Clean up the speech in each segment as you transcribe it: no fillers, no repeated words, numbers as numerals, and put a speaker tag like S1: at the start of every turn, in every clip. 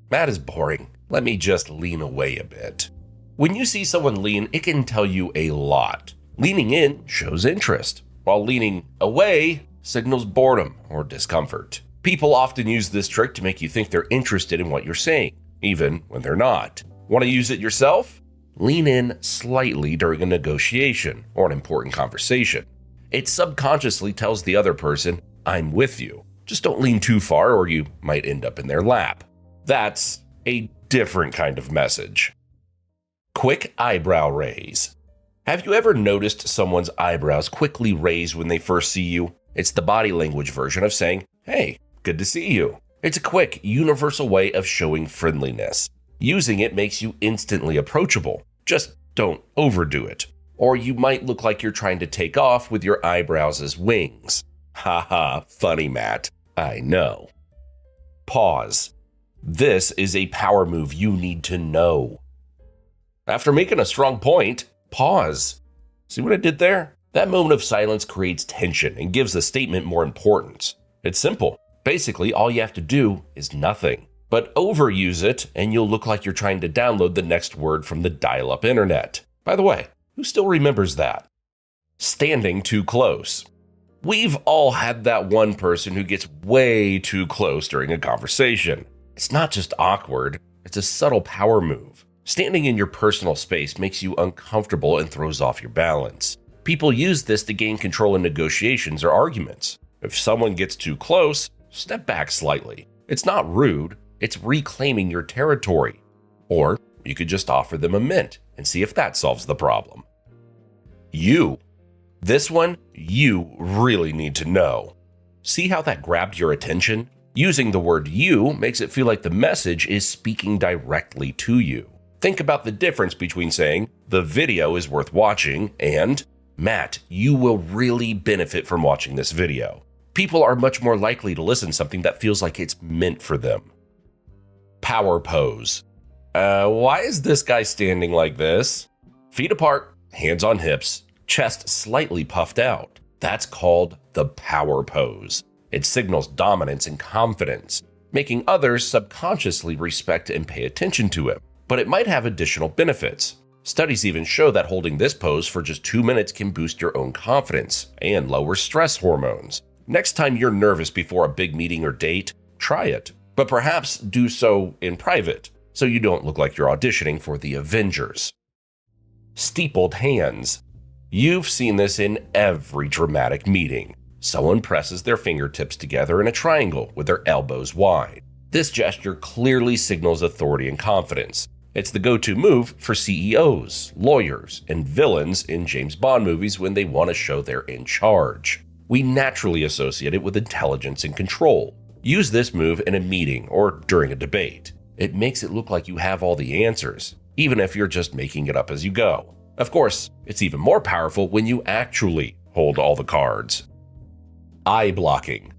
S1: That is boring. Let me just lean away a bit. When you see someone lean, it can tell you a lot. Leaning in shows interest, while leaning away signals boredom or discomfort. People often use this trick to make you think they're interested in what you're saying, even when they're not. Want to use it yourself? Lean in slightly during a negotiation or an important conversation. It subconsciously tells the other person, I'm with you. Just don't lean too far or you might end up in their lap. That's a different kind of message. Quick eyebrow raise. Have you ever noticed someone's eyebrows quickly raise when they first see you? It's the body language version of saying, hey, good to see you. It's a quick, universal way of showing friendliness. Using it makes you instantly approachable. Just don't overdo it. Or you might look like you're trying to take off with your eyebrows as wings. Haha, funny, Matt. I know. Pause. This is a power move you need to know. After making a strong point, pause. See what I did there? That moment of silence creates tension and gives the statement more importance. It's simple. Basically, all you have to do is nothing. But overuse it, and you'll look like you're trying to download the next word from the dial-up internet. By the way, who still remembers that? Standing too close. We've all had that one person who gets way too close during a conversation. It's not just awkward, it's a subtle power move. Standing in your personal space makes you uncomfortable and throws off your balance. People use this to gain control in negotiations or arguments. If someone gets too close, step back slightly. It's not rude, it's reclaiming your territory. Or you could just offer them a mint and see if that solves the problem. You. This one, you really need to know. See how that grabbed your attention? Using the word you makes it feel like the message is speaking directly to you. Think about the difference between saying, the video is worth watching, and, Matt, you will really benefit from watching this video. People are much more likely to listen to something that feels like it's meant for them. Power pose. Why is this guy standing like this? Feet apart, hands on hips, chest slightly puffed out. That's called the power pose. It signals dominance and confidence, making others subconsciously respect and pay attention to him. But it might have additional benefits. Studies even show that holding this pose for just 2 minutes can boost your own confidence and lower stress hormones. Next time you're nervous before a big meeting or date, try it. But perhaps do so in private, so you don't look like you're auditioning for the Avengers. Steepled hands. You've seen this in every dramatic meeting. Someone presses their fingertips together in a triangle with their elbows wide. This gesture clearly signals authority and confidence. It's the go-to move for CEOs, lawyers, and villains in James Bond movies when they want to show they're in charge. We naturally associate it with intelligence and control. Use this move in a meeting or during a debate. It makes it look like you have all the answers, even if you're just making it up as you go. Of course, it's even more powerful when you actually hold all the cards. Eye blocking.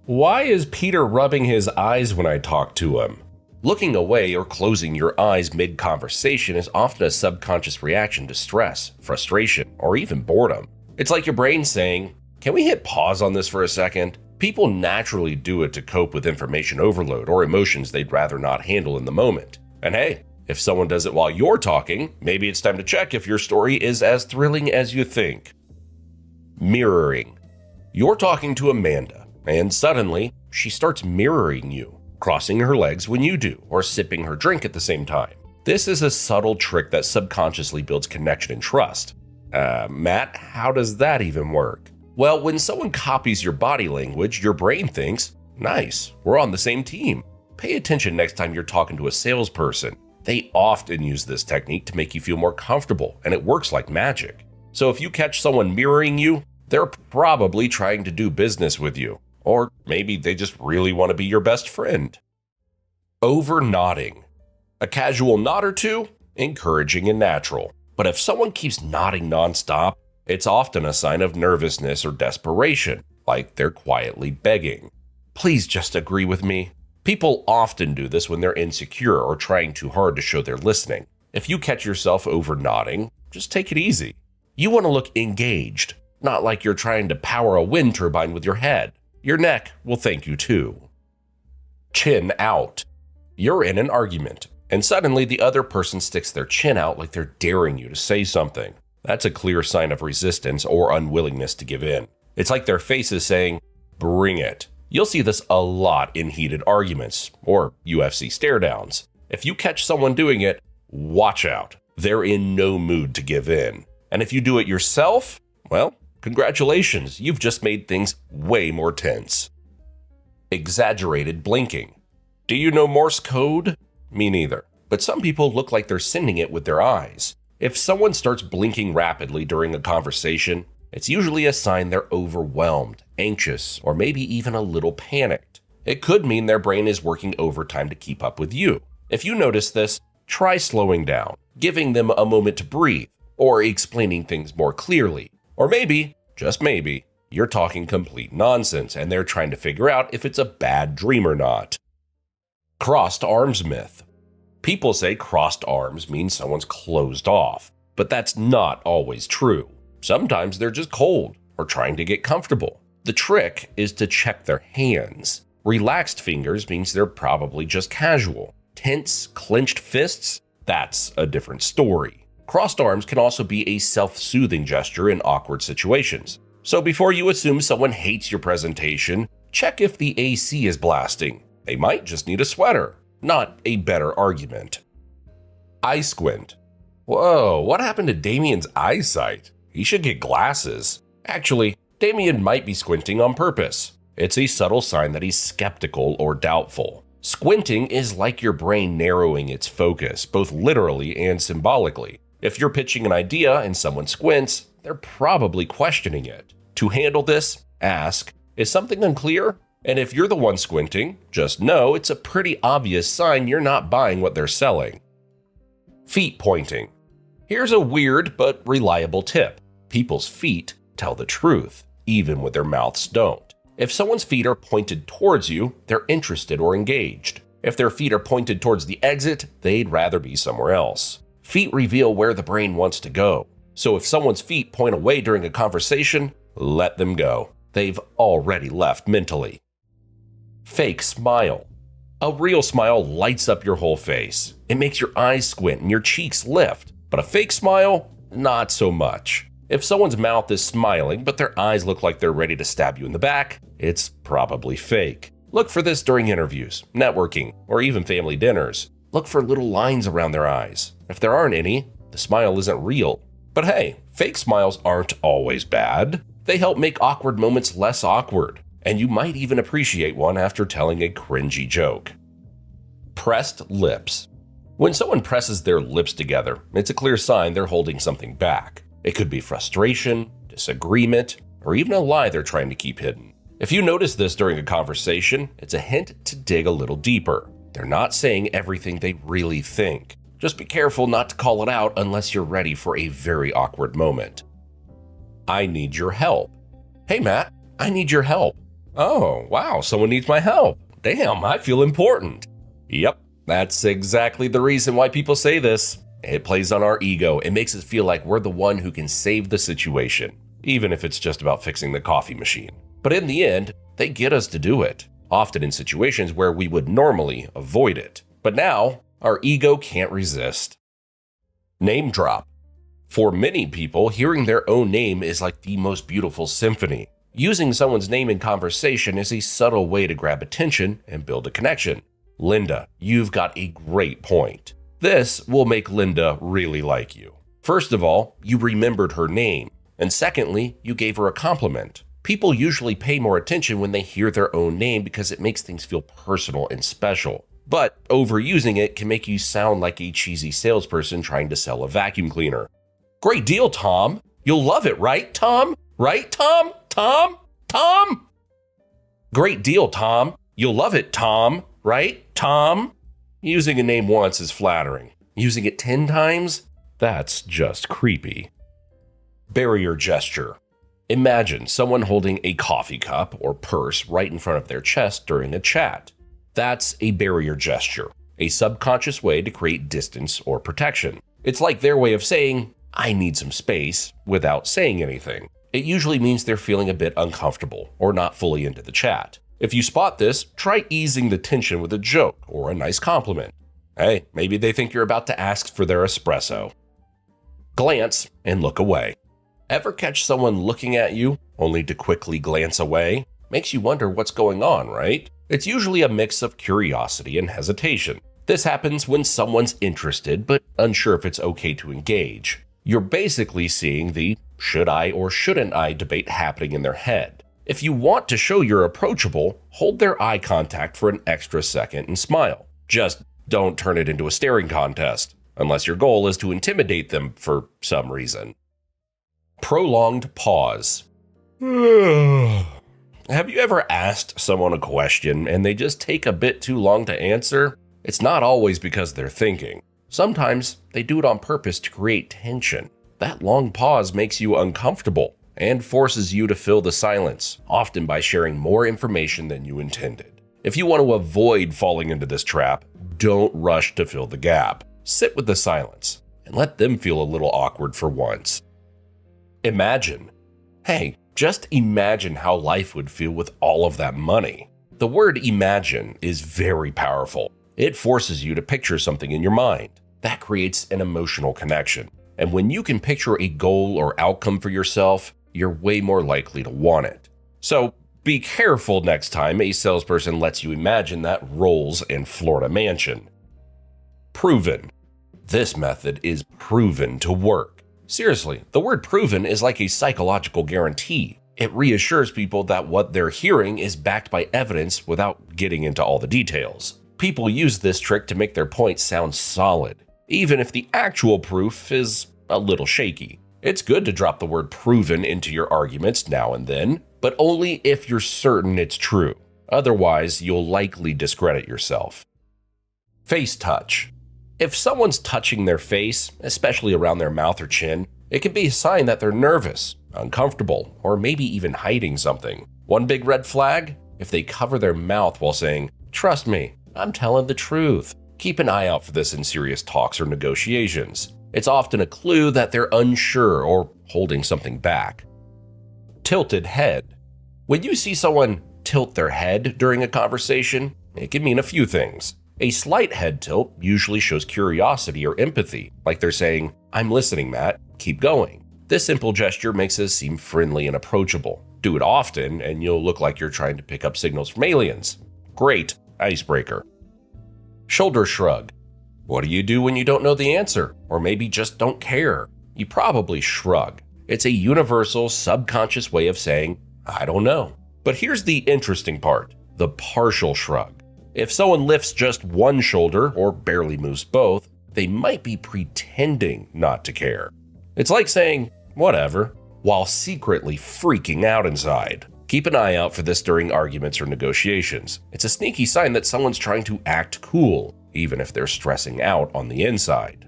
S1: Why is Peter rubbing his eyes when I talk to him? Looking away or closing your eyes mid-conversation is often a subconscious reaction to stress, frustration, or even boredom. It's like your brain saying, can we hit pause on this for a second? People naturally do it to cope with information overload or emotions they'd rather not handle in the moment. And hey, if someone does it while you're talking, maybe it's time to check if your story is as thrilling as you think. Mirroring. You're talking to Amanda, and suddenly she starts mirroring you, crossing her legs when you do, or sipping her drink at the same time. This is a subtle trick that subconsciously builds connection and trust. Matt, how does that even work? Well, when someone copies your body language, your brain thinks, nice, we're on the same team. Pay attention next time you're talking to a salesperson. They often use this technique to make you feel more comfortable, and it works like magic. So if you catch someone mirroring you, they're probably trying to do business with you. Or maybe they just really want to be your best friend. Over nodding. A casual nod or two, encouraging and natural. But if someone keeps nodding nonstop, it's often a sign of nervousness or desperation, like they're quietly begging. Please just agree with me. People often do this when they're insecure or trying too hard to show they're listening. If you catch yourself over nodding, just take it easy. You want to look engaged, not like you're trying to power a wind turbine with your head. Your neck will thank you too. Chin out. You're in an argument, and suddenly the other person sticks their chin out like they're daring you to say something. That's a clear sign of resistance or unwillingness to give in. It's like their face is saying, "Bring it." You'll see this a lot in heated arguments or UFC stare-downs. If you catch someone doing it, watch out. They're in no mood to give in. And if you do it yourself, well, congratulations, you've just made things way more tense. Exaggerated blinking. Do you know Morse code? Me neither. But some people look like they're sending it with their eyes. If someone starts blinking rapidly during a conversation, it's usually a sign they're overwhelmed, anxious, or maybe even a little panicked. It could mean their brain is working overtime to keep up with you. If you notice this, try slowing down, giving them a moment to breathe, or explaining things more clearly. Or maybe, just maybe, you're talking complete nonsense and they're trying to figure out if it's a bad dream or not. Crossed arms myth. People say crossed arms means someone's closed off, but that's not always true. Sometimes they're just cold or trying to get comfortable. The trick is to check their hands. Relaxed fingers means they're probably just casual. Tense, clenched fists? That's a different story. Crossed arms can also be a self-soothing gesture in awkward situations. So before you assume someone hates your presentation, check if the AC is blasting. They might just need a sweater, not a better argument. Eye squint. Whoa, what happened to Damien's eyesight? He should get glasses. Actually, Damien might be squinting on purpose. It's a subtle sign that he's skeptical or doubtful. Squinting is like your brain narrowing its focus, both literally and symbolically. If you're pitching an idea and someone squints, they're probably questioning it. To handle this, ask, is something unclear? And if you're the one squinting, just know it's a pretty obvious sign you're not buying what they're selling. Feet pointing. Here's a weird but reliable tip. People's feet tell the truth, even when their mouths don't. If someone's feet are pointed towards you, they're interested or engaged. If their feet are pointed towards the exit, they'd rather be somewhere else. Feet reveal where the brain wants to go. So if someone's feet point away during a conversation, let them go. They've already left mentally. Fake smile. A real smile lights up your whole face. It makes your eyes squint and your cheeks lift. But a fake smile, not so much. If someone's mouth is smiling, but their eyes look like they're ready to stab you in the back, it's probably fake. Look for this during interviews, networking, or even family dinners. Look for little lines around their eyes. If there aren't any, the smile isn't real. But hey, fake smiles aren't always bad. They help make awkward moments less awkward, and you might even appreciate one after telling a cringy joke. Pressed lips. When someone presses their lips together, it's a clear sign they're holding something back. It could be frustration, disagreement, or even a lie they're trying to keep hidden. If you notice this during a conversation, it's a hint to dig a little deeper. They're not saying everything they really think. Just be careful not to call it out unless you're ready for a very awkward moment. I need your help. Hey Matt, I need your help. Oh, wow, someone needs my help. Damn, I feel important. Yep, that's exactly the reason why people say this. It plays on our ego. It makes us feel like we're the one who can save the situation, even if it's just about fixing the coffee machine. But in the end, they get us to do it, often in situations where we would normally avoid it. But now, our ego can't resist. Name drop. For many people, hearing their own name is like the most beautiful symphony. Using someone's name in conversation is a subtle way to grab attention and build a connection. Linda, you've got a great point. This will make Linda really like you. First of all, you remembered her name. And secondly, you gave her a compliment. People usually pay more attention when they hear their own name because it makes things feel personal and special. But overusing it can make you sound like a cheesy salesperson trying to sell a vacuum cleaner. Great deal, Tom. You'll love it, right, Tom? Right, Tom? Tom? Tom? Great deal, Tom. You'll love it, Tom. Right, Tom? Using a name once is flattering. Using it 10 times? That's just creepy. Barrier gesture. Imagine someone holding a coffee cup or purse right in front of their chest during a chat. That's a barrier gesture, a subconscious way to create distance or protection. It's like their way of saying, I need some space, without saying anything. It usually means they're feeling a bit uncomfortable or not fully into the chat. If you spot this, try easing the tension with a joke or a nice compliment. Hey, maybe they think you're about to ask for their espresso. Glance and look away. Ever catch someone looking at you only to quickly glance away? Makes you wonder what's going on, right? It's usually a mix of curiosity and hesitation. This happens when someone's interested but unsure if it's okay to engage. You're basically seeing the should I or shouldn't I debate happening in their head. If you want to show you're approachable, hold their eye contact for an extra second and smile. Just don't turn it into a staring contest, unless your goal is to intimidate them for some reason. Prolonged pause. Have you ever asked someone a question and they just take a bit too long to answer? It's not always because they're thinking. Sometimes they do it on purpose to create tension. That long pause makes you uncomfortable and forces you to fill the silence, often by sharing more information than you intended. If you want to avoid falling into this trap, don't rush to fill the gap. Sit with the silence and let them feel a little awkward for once. Imagine. Hey, just imagine how life would feel with all of that money. The word imagine is very powerful. It forces you to picture something in your mind. That creates an emotional connection. And when you can picture a goal or outcome for yourself, you're way more likely to want it. So be careful next time a salesperson lets you imagine that Rolls and Florida mansion. Proven. This method is proven to work. Seriously, the word proven is like a psychological guarantee. It reassures people that what they're hearing is backed by evidence without getting into all the details. People use this trick to make their point sound solid, even if the actual proof is a little shaky. It's good to drop the word proven into your arguments now and then, but only if you're certain it's true. Otherwise, you'll likely discredit yourself. Face touch. If someone's touching their face, especially around their mouth or chin, it can be a sign that they're nervous, uncomfortable, or maybe even hiding something. One big red flag? If they cover their mouth while saying, "Trust me, I'm telling the truth." Keep an eye out for this in serious talks or negotiations. It's often a clue that they're unsure or holding something back. Tilted head. When you see someone tilt their head during a conversation, it can mean a few things. A slight head tilt usually shows curiosity or empathy, like they're saying, "I'm listening, Matt, keep going." This simple gesture makes us seem friendly and approachable. Do it often, and you'll look like you're trying to pick up signals from aliens. Great icebreaker. Shoulder shrug. What do you do when you don't know the answer, or maybe just don't care? You probably shrug. It's a universal, subconscious way of saying, "I don't know." But here's the interesting part, the partial shrug. If someone lifts just one shoulder or barely moves both, they might be pretending not to care. It's like saying, "whatever," while secretly freaking out inside. Keep an eye out for this during arguments or negotiations. It's a sneaky sign that someone's trying to act cool, even if they're stressing out on the inside.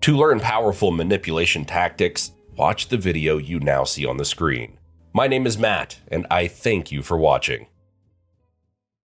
S1: To learn powerful manipulation tactics, watch the video you now see on the screen. My name is Matt, and I thank you for watching.